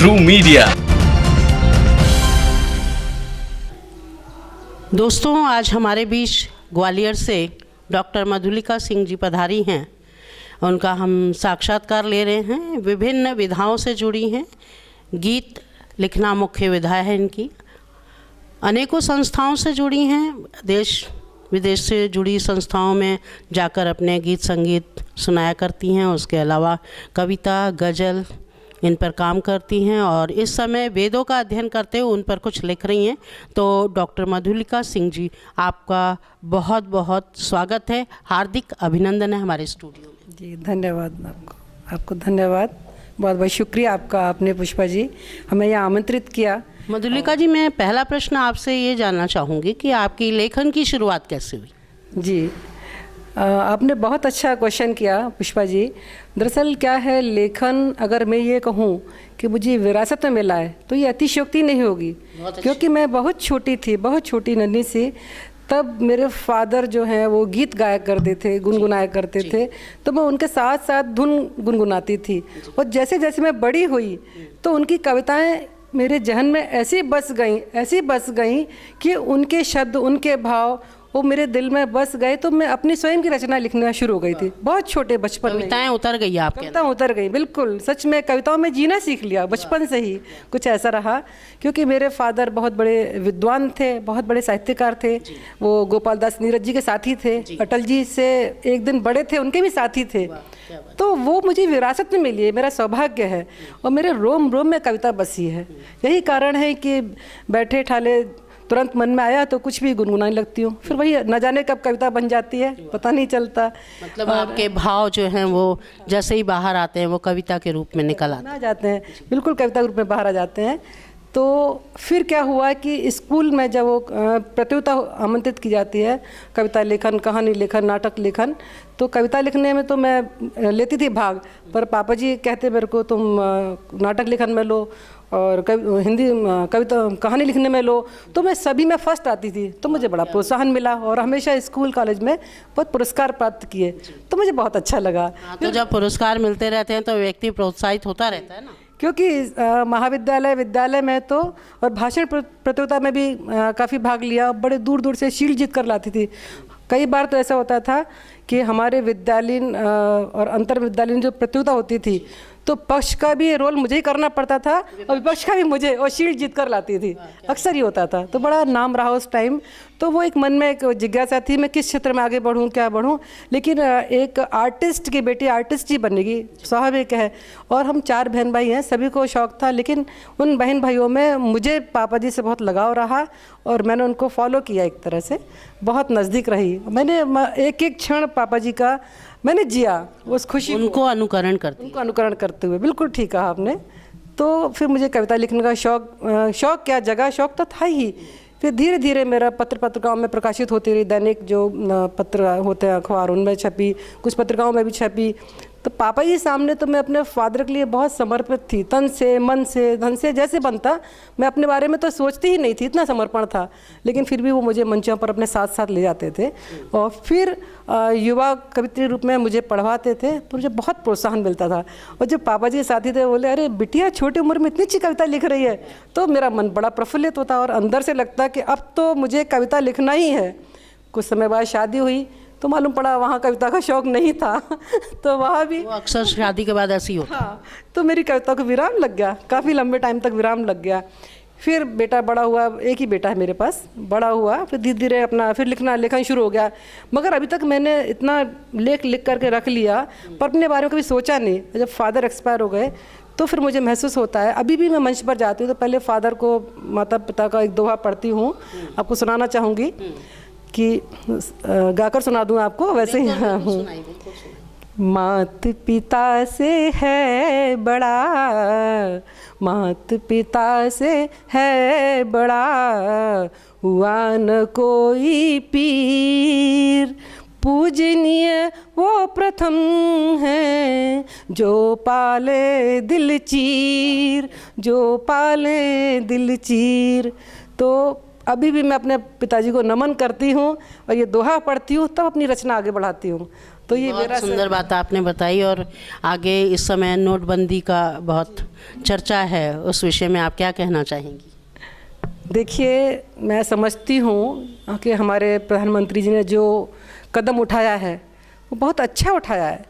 True media. दोस्तों, आज हमारे बीच ग्वालियर से डॉक्टर मधुलिका सिंह जी पधारी हैं। उनका हम साक्षात्कार ले रहे हैं। विभिन्न विधाओं से जुड़ी हैं। गीत लिखना मुख्य विधा है इनकी। अनेकों संस्थाओं से जुड़ी हैं। देश विदेश से जुड़ी संस्थाओं में जाकर अपने गीत संगीत सुनाया करती हैं। उसके अलावा कविता, गज़ल इन पर काम करती हैं और इस समय वेदों का अध्ययन करते हुए उन पर कुछ लिख रही हैं। तो डॉक्टर मधुलिका सिंह जी, आपका बहुत बहुत स्वागत है, हार्दिक अभिनंदन है हमारे स्टूडियो में। जी धन्यवाद। आपको धन्यवाद, बहुत बहुत शुक्रिया आपका। आपने पुष्पा जी हमें यहाँ आमंत्रित किया। मधुलिका जी, मैं पहला प्रश्न आपसे ये जानना चाहूँगी कि आपकी लेखन की शुरुआत कैसे हुई? जी आपने बहुत अच्छा क्वेश्चन किया पुष्पा जी। दरअसल क्या है, लेखन अगर मैं ये कहूँ कि मुझे विरासत में मिला है तो ये अतिशयोक्ति नहीं होगी, क्योंकि मैं बहुत छोटी थी, बहुत छोटी नन्ही सी। तब मेरे फादर जो हैं वो गीत गाया करते थे, गुनगुनाया करते थे, तो मैं उनके साथ साथ धुन गुनगुनाती थी। और जैसे जैसे मैं बड़ी हुई तो उनकी कविताएं मेरे जहन में ऐसी बस गई कि उनके शब्द, उनके भाव वो मेरे दिल में बस गए। तो मैं अपनी स्वयं की रचना लिखना शुरू हो गई थी, बहुत छोटे बचपन में। कविताएं उतर गई आपके? कविता उतर गई, बिल्कुल सच में कविताओं में जीना सीख लिया बचपन से ही। कुछ ऐसा रहा, क्योंकि मेरे फादर बहुत बड़े विद्वान थे, बहुत बड़े साहित्यकार थे। वो गोपाल दास नीरज जी के साथी थे, अटल जी से एक दिन बड़े थे, उनके भी साथी थे। तो वो मुझे विरासत में मिली है, मेरा सौभाग्य है। और मेरे रोम रोम में कविता बसी है। यही कारण है कि बैठे ठाले तुरंत मन में आया तो कुछ भी गुनगुनाने लगती हूँ। फिर वही न जाने कब कविता बन जाती है, पता नहीं चलता। मतलब आपके भाव जो हैं वो जैसे ही बाहर आते हैं वो कविता के रूप में निकल जाते हैं, बिल्कुल कविता के रूप में बाहर आ जाते हैं। तो फिर क्या हुआ कि स्कूल में जब वो प्रतियोगिता आमंत्रित की जाती है, कविता लेखन, कहानी लेखन, नाटक लेखन, तो कविता लिखने में तो मैं लेती थी भाग। पर पापा जी कहते मेरे को तुम नाटक लेखन में लो और हिंदी कविता कहानी लिखने में लो। तो मैं सभी में फर्स्ट आती थी, तो मुझे बड़ा प्रोत्साहन मिला और हमेशा स्कूल कॉलेज में बहुत पुरस्कार प्राप्त किए, तो मुझे बहुत अच्छा लगा। तो जब पुरस्कार मिलते रहते हैं तो व्यक्ति प्रोत्साहित होता रहता है ना, क्योंकि महाविद्यालय, विद्यालय में तो और भाषण प्रतियोगिता में भी काफ़ी भाग लिया। बड़े दूर दूर से शील्ड जीत कर लाती थी। कई बार तो ऐसा होता था कि हमारे विद्यालयीन और अंतर विद्यालयीन जो प्रतियोगिता होती थी तो पक्ष का भी रोल मुझे ही करना पड़ता था और विपक्ष का भी मुझे, और शील्ड जीत कर लाती थी। अक्सर ही होता था, तो बड़ा नाम रहा उस टाइम। तो वो एक मन में एक जिज्ञासा थी, मैं किस क्षेत्र में आगे बढ़ूं, क्या बढ़ूं। लेकिन एक आर्टिस्ट की बेटी आर्टिस्ट ही बनेगी, स्वाभाविक है। और हम 4 बहन भाई हैं, सभी को शौक़ था। लेकिन उन बहन भाइयों में मुझे पापा जी से बहुत लगाव रहा और मैंने उनको फॉलो किया, एक तरह से बहुत नज़दीक रही। मैंने एक एक क्षण पापा जी का मैंने जिया, उस खुशी उनको अनुकरण करते हुए। बिल्कुल ठीक कहा आपने। तो फिर मुझे कविता लिखने का शौक़ क्या जगह, शौक़ तो था ही। फिर धीरे धीरे मेरा पत्रिकाओं में प्रकाशित होती रही। दैनिक जो पत्र होते हैं, अखबार, उनमें छपी, कुछ पत्रिकाओं में भी छपी। तो पापा जी सामने तो मैं अपने फादर के लिए बहुत समर्पित थी, तन से, मन से, धन से, जैसे बनता। मैं अपने बारे में तो सोचती ही नहीं थी, इतना समर्पण था। लेकिन फिर भी वो मुझे मंचों पर अपने साथ साथ ले जाते थे और फिर युवा कवित्री रूप में मुझे पढ़वाते थे, तो मुझे बहुत प्रोत्साहन मिलता था। और जब पापा जी के साथी थे, बोले अरे बिटिया छोटी उम्र में इतनी अच्छी कविता लिख रही है, तो मेरा मन बड़ा प्रफुल्लित होता और अंदर से लगता कि अब तो मुझे कविता लिखना ही है। कुछ समय बाद शादी हुई तो मालूम पड़ा वहाँ कविता का शौक़ नहीं था तो वहाँ भी अक्सर शादी के बाद ऐसी होता। हाँ, तो मेरी कविता को विराम लग गया, काफ़ी लंबे टाइम तक विराम लग गया। फिर बेटा बड़ा हुआ, एक ही बेटा है मेरे पास, बड़ा हुआ, फिर धीरे धीरे अपना फिर लेखन शुरू हो गया। मगर अभी तक मैंने इतना लिख करके रख लिया, पर अपने बारे में कभी सोचा नहीं। जब फादर एक्सपायर हो गए तो फिर मुझे महसूस होता है, अभी भी मैं मंच पर जाती हूँ तो पहले फादर को, माता पिता का एक दोहा पढ़ती हूँ, आपको सुनाना चाहूँगी कि गाकर सुना दूँ आपको, वैसे ही हूँ। मात पिता से है बड़ा, मात पिता से है बड़ा, हुआ न कोई पीर, पूजनीय वो प्रथम है जो पाले दिल चीर, जो पाले दिल चीर। तो अभी भी मैं अपने पिताजी को नमन करती हूँ और ये दोहा पढ़ती हूँ, तब अपनी रचना आगे बढ़ाती हूँ। तो ये बहुत सुंदर बात आपने बताई। और आगे इस समय नोटबंदी का बहुत चर्चा है, उस विषय में आप क्या कहना चाहेंगी? देखिए, मैं समझती हूँ कि हमारे प्रधानमंत्री जी ने जो कदम उठाया है वो बहुत अच्छा उठाया है।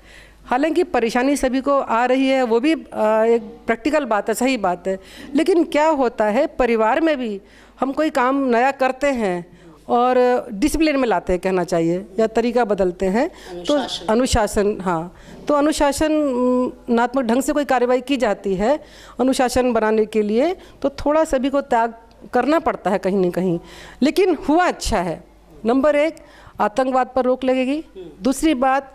हालांकि परेशानी सभी को आ रही है, वो भी एक प्रैक्टिकल बात है, सही बात है। लेकिन क्या होता है, परिवार में भी हम कोई काम नया करते हैं और डिसिप्लिन में लाते हैं, कहना चाहिए, या तरीका बदलते हैं, तो अनुशासन, हाँ, तो अनुशासनात्मक ढंग से कोई कार्रवाई की जाती है अनुशासन बनाने के लिए, तो थोड़ा सभी को त्याग करना पड़ता है कहीं ना कहीं। लेकिन हुआ अच्छा है। नंबर 1, आतंकवाद पर रोक लगेगी। दूसरी बात,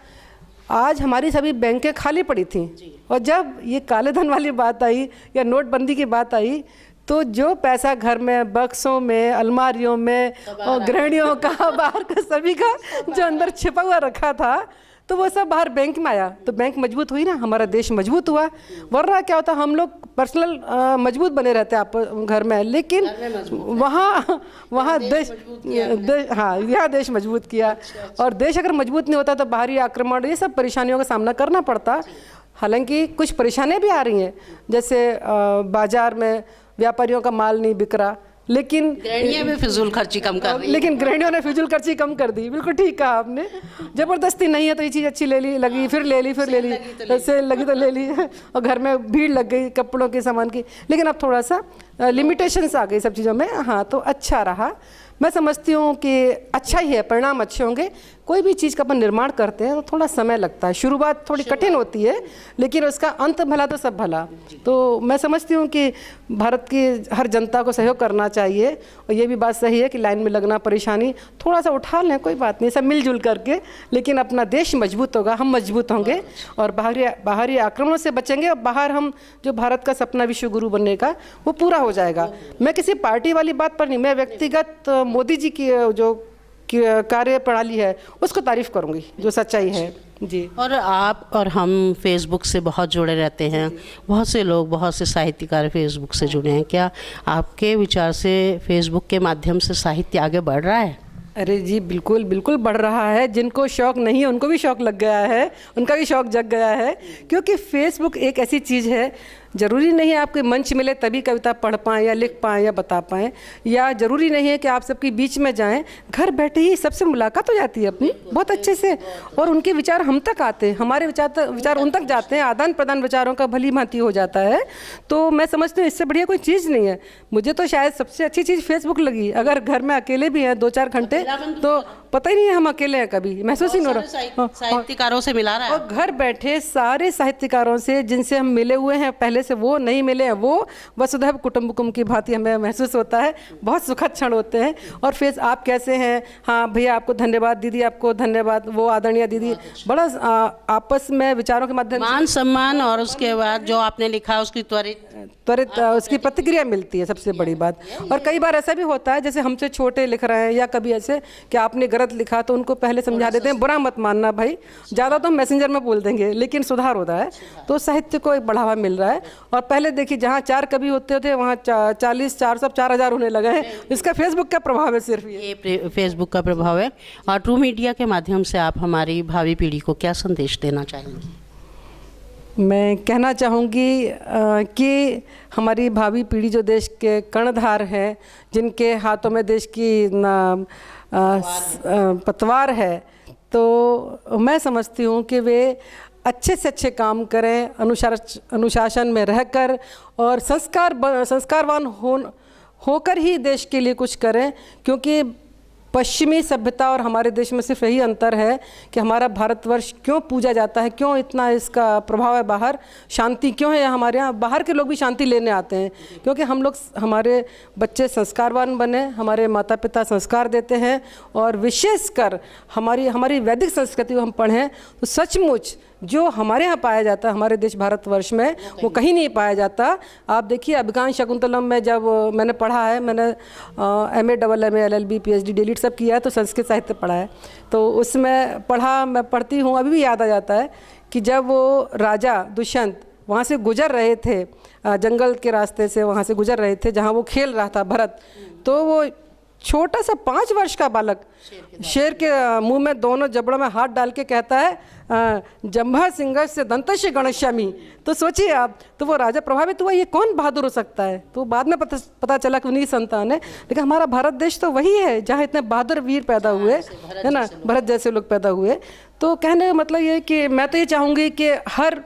आज हमारी सभी बैंकें खाली पड़ी थीं, और जब ये काले धन वाली बात आई या नोटबंदी की बात आई, तो जो पैसा घर में, बक्सों में, अलमारियों में और गृहिणियों का, बाहर का, सभी का जो अंदर छिपा हुआ रखा था, तो वो सब बाहर बैंक में आया। तो बैंक मजबूत हुई ना, हमारा देश मजबूत हुआ। वरना क्या होता, हम लोग पर्सनल मजबूत बने रहते आप घर में, लेकिन वहाँ देश, हाँ, यहाँ देश मजबूत किया। और देश अगर मजबूत नहीं होता तो बाहरी आक्रमण, ये सब परेशानियों का सामना करना पड़ता। हालांकि कुछ परेशानियाँ भी आ रही हैं, जैसे बाजार में व्यापारियों का माल नहीं बिक रहा, लेकिन गृहिणियाँ भी फिजूल खर्ची कम कर रही हैं। लेकिन गृहिणियों ने फिजूल खर्ची कम कर दी। बिल्कुल ठीक कहा आपने। ज़बरदस्ती नहीं है तो ये चीज़ अच्छी ले ली, लगी, फिर ले ली, फिर ले ली, सेल लगी तो ले ली, और घर में भीड़ लग गई कपड़ों के सामान की। लेकिन अब थोड़ा सा लिमिटेशंस आ गई सब चीज़ों में, हाँ, तो अच्छा रहा। मैं समझती हूँ कि अच्छा ही है, परिणाम अच्छे होंगे। कोई भी चीज़ का अपन निर्माण करते हैं तो थोड़ा समय लगता है, शुरुआत थोड़ी कठिन होती है, लेकिन उसका अंत भला तो सब भला। तो मैं समझती हूँ कि भारत की हर जनता को सहयोग करना चाहिए। और ये भी बात सही है कि लाइन में लगना, परेशानी थोड़ा सा उठा लें, कोई बात नहीं, सब मिलजुल करके, लेकिन अपना देश मजबूत होगा, हम मजबूत होंगे और बाहरी आक्रमणों से बचेंगे। और बाहर हम जो भारत का सपना विश्व गुरु बनने का, वो पूरा हो जाएगा। मैं किसी पार्टी वाली बात पर नहीं, मैं व्यक्तिगत मोदी जी की जो कार्य प्रणाली है उसको तारीफ करूंगी, जो सच्चाई है जी। और आप और हम फेसबुक से बहुत जुड़े रहते हैं, बहुत से लोग, बहुत से साहित्यकार फेसबुक से जुड़े हैं। क्या आपके विचार से फेसबुक के माध्यम से साहित्य आगे बढ़ रहा है? अरे जी, बिल्कुल बिल्कुल बढ़ रहा है। जिनको शौक़ नहीं है उनको भी शौक़ लग गया है, उनका भी शौक़ जग गया है। क्योंकि फेसबुक एक ऐसी चीज़ है, ज़रूरी नहीं है आपके मंच मिले तभी कविता पढ़ पाएँ या लिख पाएँ या बता पाएँ, या ज़रूरी नहीं है कि आप सबके बीच में जाएं। घर बैठे ही सबसे मुलाकात हो जाती है अपनी, बहुत अच्छे से, और उनके विचार हम तक आते हैं, हमारे विचार उन तक जाते हैं, आदान प्रदान विचारों का भली भांति हो जाता है। तो मैं समझती हूँ इससे बढ़िया कोई चीज़ नहीं है। मुझे तो शायद सबसे अच्छी चीज़ फेसबुक लगी। अगर घर में अकेले भी हैं 2-4 घंटे, तो पता ही नहीं है हम अकेले हैं, कभी महसूस ही नहीं हो रहा। साहित्यकारों से मिला रहा है, और घर बैठे सारे साहित्यकारों से जिनसे हम मिले हुए हैं पहले से, वो नहीं मिले हैं, वो वसुधैव कुटुंबकम की भांति हमें महसूस होता है। बहुत सुखद क्षण होते हैं। और फिर आप कैसे हैं, हाँ भैया आपको धन्यवाद, दीदी आपको धन्यवाद, वो आदरणीय दीदी, बड़ा आपस में विचारों के माध्यम से मान सम्मान, और उसके बाद जो आपने लिखा उसकी त्वरित उसकी प्रतिक्रिया मिलती है, सबसे बड़ी बात। और कई बार ऐसा भी होता है, जैसे हमसे छोटे लिख रहे हैं या कभी ऐसे कि आपने गलत लिखा, तो उनको पहले समझा देते हैं, बुरा मत मानना भाई, ज़्यादा तो हम मैसेंजर में बोल देंगे, लेकिन सुधार होता है। तो साहित्य को एक बढ़ावा मिल रहा है। और पहले देखिए, जहाँ 4 कवि होते थे वहाँ 40, 4 सब 4000 होने लगे हैं। इसका फेसबुक का प्रभाव है, सिर्फ ये फेसबुक का प्रभाव है। और ट्रू मीडिया के माध्यम से आप हमारी भावी पीढ़ी को क्या संदेश देना चाहेंगी? मैं कहना चाहूँगी कि हमारी भावी पीढ़ी जो देश के कर्णधार हैं, जिनके हाथों में देश की पतवार है, तो मैं समझती हूँ कि वे अच्छे से अच्छे काम करें, अनुशासन में रहकर, और संस्कारवान होकर ही देश के लिए कुछ करें। क्योंकि पश्चिमी सभ्यता और हमारे देश में सिर्फ यही अंतर है कि हमारा भारतवर्ष क्यों पूजा जाता है, क्यों इतना इसका प्रभाव है बाहर, शांति क्यों है हमारे यहाँ। बाहर के लोग भी शांति लेने आते हैं, क्योंकि हम लोग, हमारे बच्चे संस्कारवान बने, हमारे माता पिता संस्कार देते हैं, और विशेषकर हमारी वैदिक संस्कृति को हम पढ़ें तो सचमुच जो हमारे यहाँ पाया जाता है, हमारे देश भारतवर्ष में, वो कहीं नहीं पाया जाता। आप देखिए, अभिज्ञान शकुंतलम में जब मैंने पढ़ा है, मैंने MA, LLM, LLB, PhD delete सब किया है, तो संस्कृत साहित्य पढ़ा है, तो उसमें मैं पढ़ती हूँ, अभी भी याद आ जाता है कि जब वो राजा दुष्यंत वहाँ से गुजर रहे थे, जंगल के रास्ते से वहाँ से गुजर रहे थे, जहाँ वो खेल रहा था भरत, तो वो छोटा सा 5 वर्ष का बालक शेर के मुंह में दोनों जबड़ों में हाथ डाल के कहता है जम्भा सिंह से दंतश्य गणेश्यामी। तो सोचिए आप, तो वो राजा प्रभावित हुआ, ये कौन बहादुर हो सकता है। तो बाद में पता चला कि उन्हीं की संतान है। लेकिन हमारा भारत देश तो वही है जहाँ इतने बहादुर वीर पैदा हुए, है ना, भरत जैसे लोग पैदा हुए। तो कहने का मतलब ये कि मैं तो ये चाहूँगी कि हर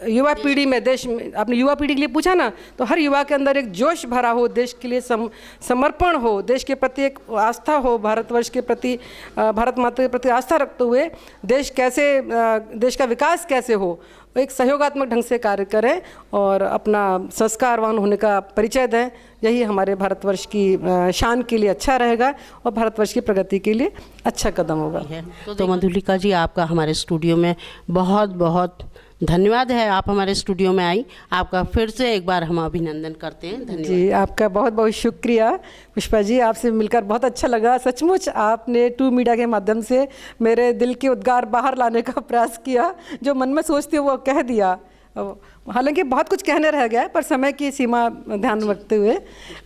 युवा पीढ़ी में, देश में, आपने युवा पीढ़ी के लिए पूछा ना, तो हर युवा के अंदर एक जोश भरा हो, देश के लिए समर्पण हो, देश के प्रति एक आस्था हो, भारतवर्ष के प्रति, भारत माता के प्रति आस्था रखते हुए देश का विकास कैसे हो, एक सहयोगात्मक ढंग से कार्य करें और अपना संस्कारवान होने का परिचय दें। यही हमारे भारतवर्ष की शान के लिए अच्छा रहेगा और भारतवर्ष की प्रगति के लिए अच्छा कदम होगा। तो मधुलिका जी, आपका हमारे स्टूडियो में बहुत बहुत धन्यवाद है। आप हमारे स्टूडियो में आई, आपका फिर से एक बार हम अभिनंदन करते हैं। धन्यवाद जी, आपका बहुत बहुत शुक्रिया पुष्पा जी, आपसे मिलकर बहुत अच्छा लगा। सचमुच आपने टू मीडिया के माध्यम से मेरे दिल के उद्गार बाहर लाने का प्रयास किया, जो मन में सोचती हूँ वो कह दिया। हालांकि बहुत कुछ कहने रह गया है, पर समय की सीमा ध्यान रखते हुए,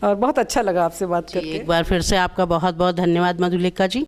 और बहुत अच्छा लगा आपसे बात करके। एक बार फिर से आपका बहुत बहुत धन्यवाद मधुलिका जी।